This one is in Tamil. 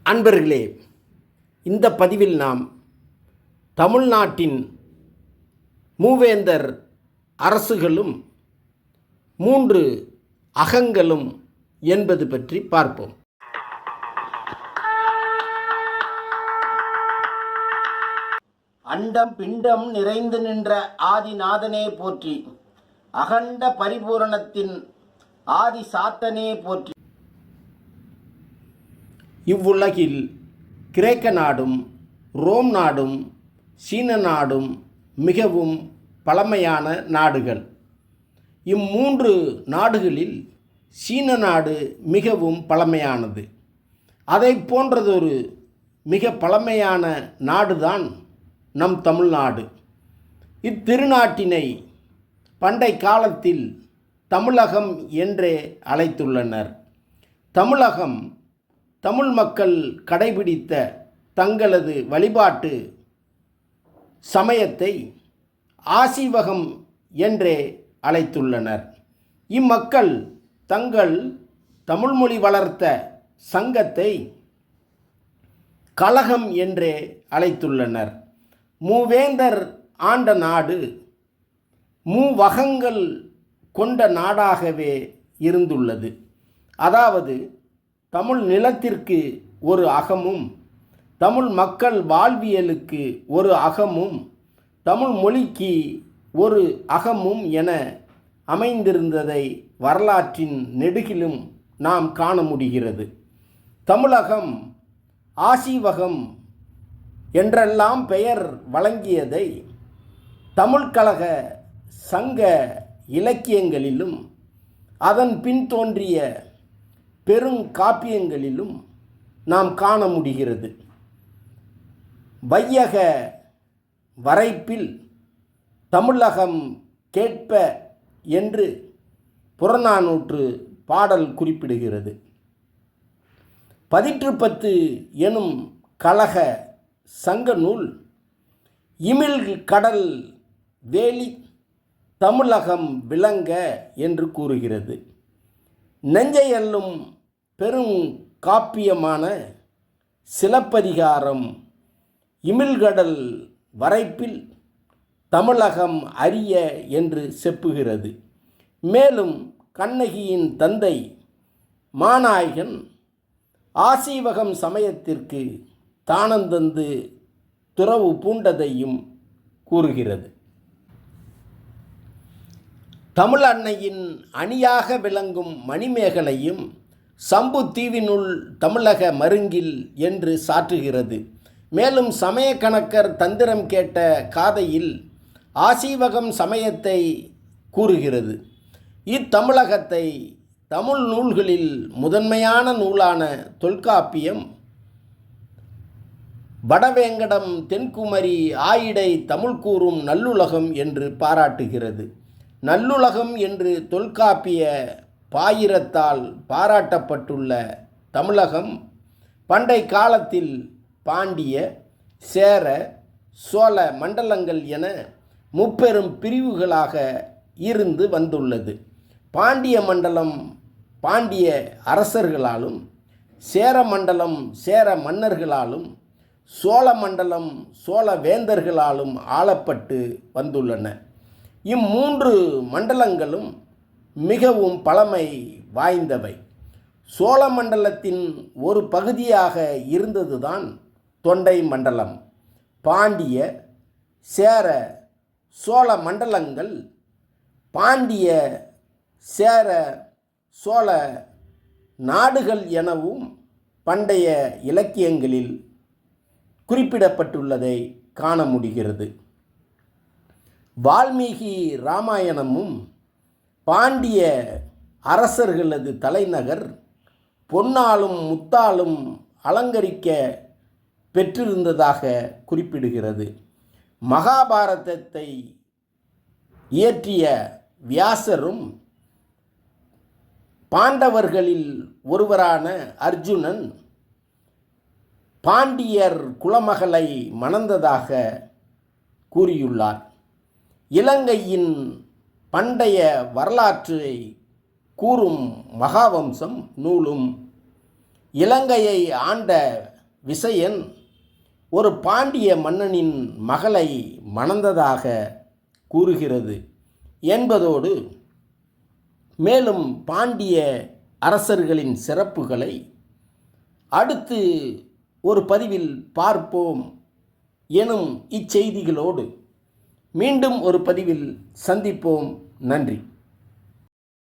அன்பர்களே, இந்த பதிவில் நாம் தமிழ்நாட்டின் மூவேந்தர் அரசுகளும் 3 அகங்களும் என்பது பற்றி பார்ப்போம். அண்டம் பிண்டம் நிறைந்து நின்ற ஆதிநாதனே போற்றி, அகண்ட பரிபூரணத்தின் ஆதி சாத்தனே போற்றி. இவ்வுலகில் கிரேக்க நாடும் ரோம் நாடும் சீன நாடும் மிகவும் பழமையான நாடுகள். இம்3 நாடுகளில் சீன நாடு மிகவும் பழமையானது. அதை போன்றதொரு மிக பழமையான நாடுதான் நம் தமிழ்நாடு. இத்திருநாட்டினை பண்டை காலத்தில் தமிழகம் என்றே அழைத்துள்ளனர். தமிழகம் தமிழ் மக்கள் கடைபிடித்த தங்களது வழிபாட்டு சமயத்தை ஆசீவகம் என்றே அழைத்துள்ளனர். இம்மக்கள் தங்கள் தமிழ்மொழி வளர்த்த சங்கத்தை கழகம் என்றே அழைத்துள்ளனர். மூவேந்தர் ஆண்ட நாடு மூவகங்கள் கொண்ட நாடாகவே இருந்துள்ளது. அதாவது தமிழ் நிலத்திற்கு ஒரு அகமும், தமிழ் மக்கள் வாழ்வியலுக்கு ஒரு அகமும், தமிழ் மொழிக்கு ஒரு அகமும் என அமைந்திருந்ததை வரலாற்றின் நெடுகிலும் நாம் காண முடிகிறது. தமிழகம் ஆசீவகம் என்றெல்லாம் பெயர் வழங்கியதை தமிழ்கழக சங்க இலக்கியங்களிலும் அதன் பின் தோன்றிய பெருங்காப்பியங்களிலும் நாம் காண முடிகிறது. வையக வரைப்பில் தமிழகம் கேட்ப என்று புறநானூற்று பாடல் குறிப்பிடுகிறது. 18 எனும் கழக சங்க நூல் இமிழ் கடல் வேலி தமிழகம் விளங்க என்று கூறுகிறது. நெஞ்சையள்ளும் பெரும் காப்பியமான சிலப்பதிகாரம் இமிழ்கடல் வரைப்பில் தமிழகம் அறிய என்று செப்புகிறது. மேலும் கண்ணகியின் தந்தை மாநாயகன் ஆசீவகம் சமயத்திற்கு தானந்தந்து துறவு பூண்டதையும் கூறுகிறது. தமிழ் அன்னையின் அணியாக விளங்கும் மணிமேகலையும் சம்பு தீவினுள் தமிழக மருங்கில் என்று சாற்றுகிறது. மேலும் சமய கணக்கர் தந்திரம் கேட்ட காதையில் ஆசீவகம் சமயத்தை கூறுகிறது. இத்தமிழகத்தை தமிழ் நூல்களில் முதன்மையான நூலான தொல்காப்பியம் வடவேங்கடம் தென்குமரி ஆயிடை தமிழ் கூறும் நல்லுலகம் என்று பாராட்டுகிறது. நல்லுலகம் என்று தொல்காப்பிய பாயிரத்தால் பாராட்டப்பட்டுள்ள தமிழகம் பண்டை காலத்தில் பாண்டிய, சேர, சோழ மண்டலங்கள் என முப்பெரும் பிரிவுகளாக இருந்து வந்துள்ளது. பாண்டிய மண்டலம் பாண்டிய அரசர்களாலும், சேர மண்டலம் சேர மன்னர்களாலும், சோழ மண்டலம் சோழ வேந்தர்களாலும் ஆளப்பட்டு வந்துள்ளன. இம்3 மண்டலங்களும் மிகவும் பழமை வாய்ந்தவை. சோழ மண்டலத்தின் ஒரு பகுதியாக இருந்ததுதான் தொண்டை மண்டலம். பாண்டிய, சேர, சோழ மண்டலங்கள் பாண்டிய, சேர, சோழ நாடுகள் எனவும் பண்டைய இலக்கியங்களில் குறிப்பிடப்பட்டுள்ளதை காண முடிகிறது. வால்மீகி இராமாயணமும் பாண்டிய அரசர்களது தலைநகர் பொன்னாலும் முத்தாலும் அலங்கரிக்க பெற்றிருந்ததாக குறிப்பிடுகிறது. மகாபாரதத்தை இயற்றிய வியாசரும் பாண்டவர்களில் ஒருவரான அர்ஜுனன் பாண்டியர் குலமகளை மணந்ததாக கூறியுள்ளார். இலங்கையின் பண்டைய வரலாற்றை கூறும் மகாவம்சம் நூலும் இலங்கையை ஆண்ட விசயன் ஒரு பாண்டிய மன்னனின் மகளை மணந்ததாக கூறுகிறது என்பதோடு மேலும் பாண்டிய அரசர்களின் சிறப்புகளை அடுத்து ஒரு பதிவில் பார்ப்போம் எனும் இச்செய்திகளோடு மீண்டும் ஒரு பதிவில் சந்திப்போம். நன்றி.